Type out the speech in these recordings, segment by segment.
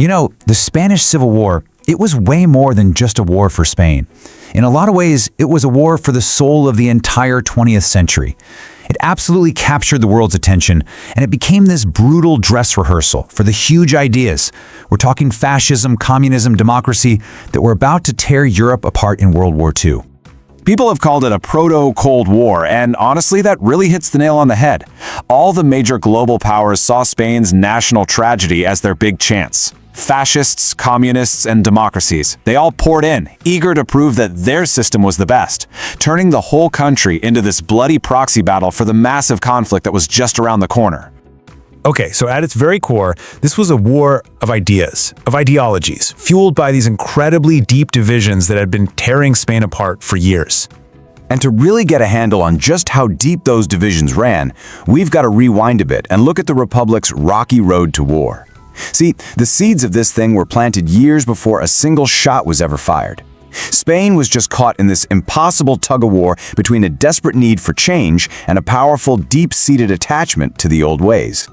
You know, the Spanish Civil War, it was way more than just a war for Spain. In a lot of ways, it was a war for the soul of the entire 20th century. It absolutely captured the world's attention, and it became this brutal dress rehearsal for the huge ideas. We're talking fascism, communism, democracy that were about to tear Europe apart in World War II. People have called it a proto-Cold War, and honestly, that really hits the nail on the head. All the major global powers saw Spain's national tragedy as their big chance. Fascists, communists, and democracies, they all poured in, eager to prove that their system was the best, turning the whole country into this bloody proxy battle for the massive conflict that was just around the corner. Okay, so at its very core, this was a war of ideas, of ideologies, fueled by these incredibly deep divisions that had been tearing Spain apart for years. And to really get a handle on just how deep those divisions ran, we've got to rewind a bit and look at the Republic's rocky road to war. See, the seeds of this thing were planted years before a single shot was ever fired. Spain was just caught in this impossible tug-of-war between a desperate need for change and a powerful, deep-seated attachment to the old ways.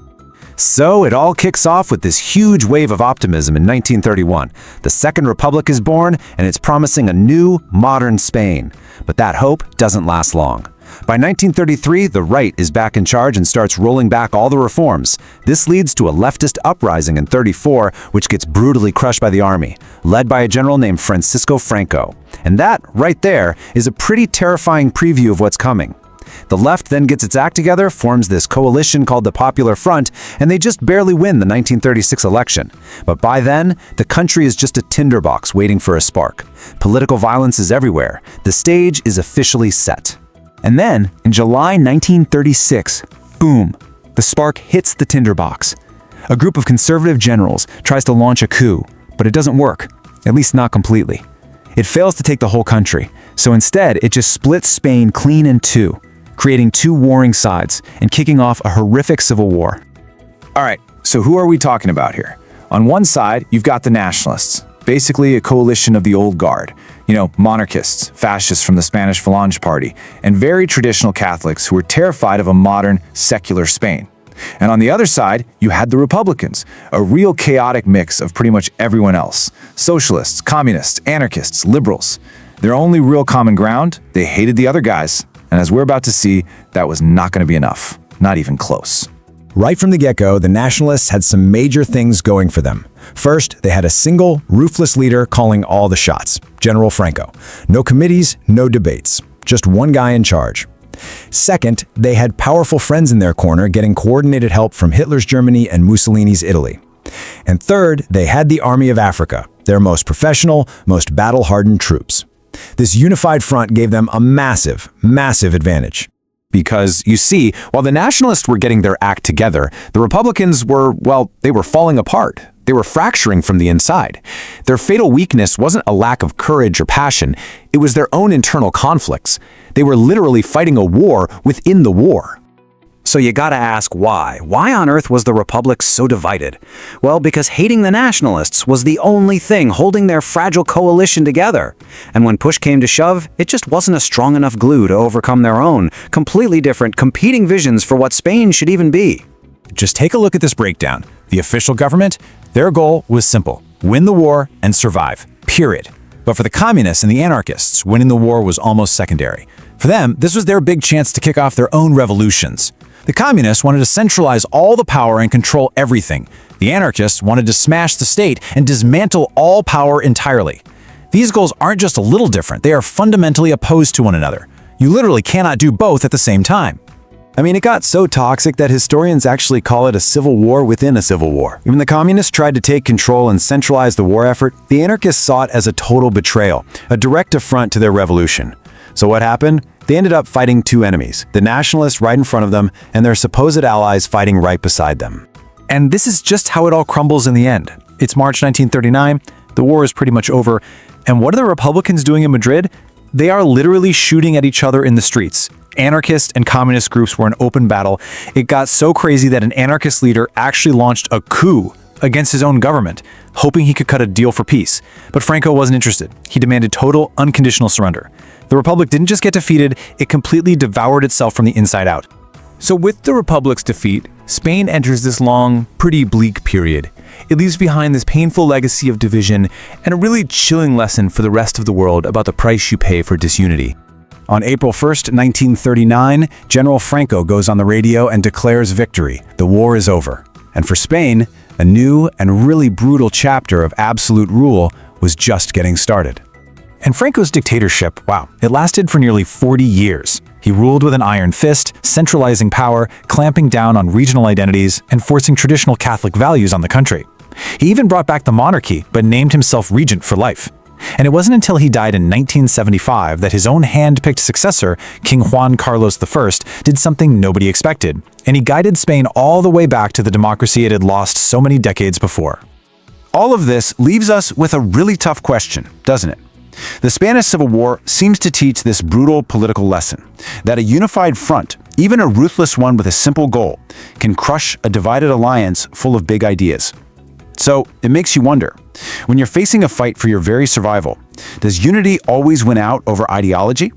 So it all kicks off with this huge wave of optimism in 1931. The Second Republic is born, and it's promising a new, modern Spain. But that hope doesn't last long. By 1933, the right is back in charge and starts rolling back all the reforms. This leads to a leftist uprising in 34, which gets brutally crushed by the army, led by a general named Francisco Franco. And that, right there, is a pretty terrifying preview of what's coming. The left then gets its act together, forms this coalition called the Popular Front, and they just barely win the 1936 election. But by then, the country is just a tinderbox waiting for a spark. Political violence is everywhere. The stage is officially set. And then, in July 1936, boom, the spark hits the tinderbox. A group of conservative generals tries to launch a coup, but it doesn't work, at least not completely. It fails to take the whole country, so instead it just splits Spain clean in two, creating two warring sides and kicking off a horrific civil war. All right, so who are we talking about here? On one side, you've got the nationalists, basically a coalition of the old guard. You know, monarchists, fascists from the Spanish Falange Party, and very traditional Catholics who were terrified of a modern, secular Spain. And on the other side, you had the Republicans, a real chaotic mix of pretty much everyone else. Socialists, communists, anarchists, liberals. Their only real common ground, they hated the other guys. And as we're about to see, that was not going to be enough. Not even close. Right from the get-go, the nationalists had some major things going for them. First, they had a single, ruthless leader calling all the shots, General Franco. No committees, no debates, just one guy in charge. Second, they had powerful friends in their corner getting coordinated help from Hitler's Germany and Mussolini's Italy. And third, they had the Army of Africa, their most professional, most battle-hardened troops. This unified front gave them a massive, massive advantage. Because, you see, while the nationalists were getting their act together, the Republicans were, well, they were falling apart. They were fracturing from the inside. Their fatal weakness wasn't a lack of courage or passion, it was their own internal conflicts. They were literally fighting a war within the war. So you gotta ask why. Why on earth was the Republic so divided? Well, because hating the nationalists was the only thing holding their fragile coalition together. And when push came to shove, it just wasn't a strong enough glue to overcome their own, completely different, competing visions for what Spain should even be. Just take a look at this breakdown. The official government, their goal was simple: win the war and survive, period. But for the communists and the anarchists, winning the war was almost secondary. For them, this was their big chance to kick off their own revolutions. The communists wanted to centralize all the power and control everything. The anarchists wanted to smash the state and dismantle all power entirely. These goals aren't just a little different, they are fundamentally opposed to one another. You literally cannot do both at the same time. I mean, it got so toxic that historians actually call it a civil war within a civil war. When the communists tried to take control and centralize the war effort, the anarchists saw it as a total betrayal, a direct affront to their revolution. So what happened? They ended up fighting two enemies, the nationalists right in front of them and their supposed allies fighting right beside them. And this is just how it all crumbles in the end. It's March 1939, the war is pretty much over, and what are the Republicans doing in Madrid? They are literally shooting at each other in the streets. Anarchist and communist groups were in open battle. It got so crazy that an anarchist leader actually launched a coup against his own government, hoping he could cut a deal for peace. But Franco wasn't interested. He demanded total, unconditional surrender. The Republic didn't just get defeated, it completely devoured itself from the inside out. So with the Republic's defeat, Spain enters this long, pretty bleak period. It leaves behind this painful legacy of division and a really chilling lesson for the rest of the world about the price you pay for disunity. On April 1st, 1939, General Franco goes on the radio and declares victory. The war is over. And for Spain, a new and really brutal chapter of absolute rule was just getting started. And Franco's dictatorship, wow, it lasted for nearly 40 years. He ruled with an iron fist, centralizing power, clamping down on regional identities, and forcing traditional Catholic values on the country. He even brought back the monarchy, but named himself regent for life. And it wasn't until he died in 1975 that his own hand-picked successor, King Juan Carlos I, did something nobody expected, and he guided Spain all the way back to the democracy it had lost so many decades before. All of this leaves us with a really tough question, doesn't it? The Spanish Civil War seems to teach this brutal political lesson, that a unified front, even a ruthless one with a simple goal, can crush a divided alliance full of big ideas. So it makes you wonder, when you're facing a fight for your very survival, does unity always win out over ideology?